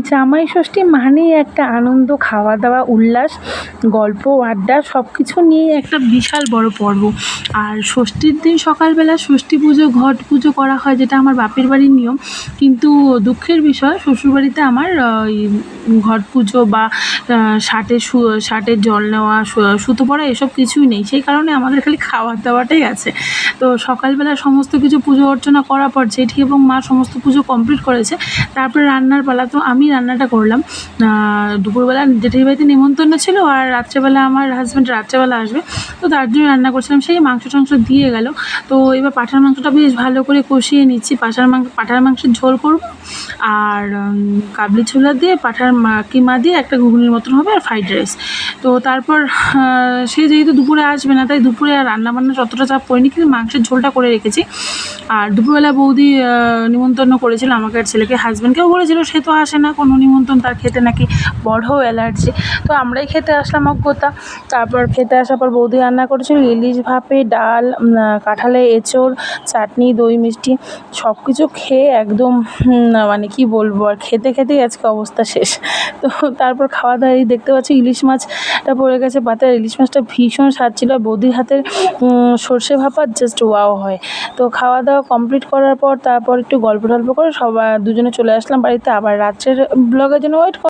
জামাই ষষ্ঠী মানেই একটা আনন্দ, খাওয়া দাওয়া, উল্লাস, গল্প আড্ডা সব কিছু নিয়েই একটা বিশাল বড় পর্ব। আর ষষ্ঠীর দিন সকালবেলা ষষ্ঠী পুজো, ঘট পুজো করা হয়, যেটা আমার বাপের বাড়ির নিয়ম। কিন্তু দুঃখের বিষয়, শ্বশুরবাড়িতে আমার এই ঘট পুজো বা ষাটের জল নেওয়া, সুতো পড়া এসব কিছুই নেই। সেই কারণে আমাদের খালি খাওয়া দাওয়াটাই আছে। তো সকালবেলা সমস্ত কিছু পুজো অর্চনা করার পর জেঠি এবং মা সমস্ত পুজো কমপ্লিট করেছে। তারপরে রান্নার পালা। তো আমি রান্নাটা করলাম। দুপুরবেলা জেঠির বাড়িতে নেমন্তন্ন ছিল, আর রাত্রেবেলা আমার হাজব্যান্ড রাত্রেবেলা আসবে, তো তার জন্য রান্না করছিলাম। সেই মাংস টাংস দিয়ে গেল। তো এবার পাঁঠার মাংসটা বেশ ভালো করে কষিয়ে নিচ্ছি। পাঁঠার মাংসের ঝোল করব, আর কাবলি ছোলা দিয়ে পাঁঠার কিমা দিয়ে একটা ঘুগনির মতন হবে, আর ফ্রাইড রাইস। তো তারপর সে যেহেতু দুপুরে আসবে না, তাই দুপুরে আর রান্নাবান্না ততটা চাপ পড়েনি, কিন্তু মাংসের ঝোলটা করে রেখেছি। আর দুপুরবেলা বৌদি নিমন্ত্রণ করেছিল আমাকে আর ছেলেকে। হাজব্যান্ডকেও বলেছিল, সে তো আসে না কোনো নিমন্ত্রণ, তার খেতে নাকি বড় অ্যালার্জি। তো আমরাই খেতে আসলাম অজ্ঞতা। তারপর খেতে আসার পর বৌদি রান্না করেছিল ইলিশ ভাপে, ডাল, কাঁঠালের এঁচোড়, চাটনি, দই মিষ্টি সব কিছু খেয়ে একদম মানে কি বলবো, আর খেতে খেতেই আজকে অবস্থা শেষ। তো তারপর খাওয়া দাওয়া, এই দেখতে পাচ্ছি ইলিশ মাছটা পড়ে গেছে পাতে। ইলিশ মাছটা ভীষণ স্বাদ ছিল। বৌদির হাতের সর্ষে ভাপা জাস্ট ওয়াও হয়। তো খাওয়া দাওয়া কমপ্লিট করার পর তারপর একটু গল্প টল্প করে দুজনে চলে আসলাম বাড়িতে। আবার রাত্রের ব্লগের জন্য ওয়েট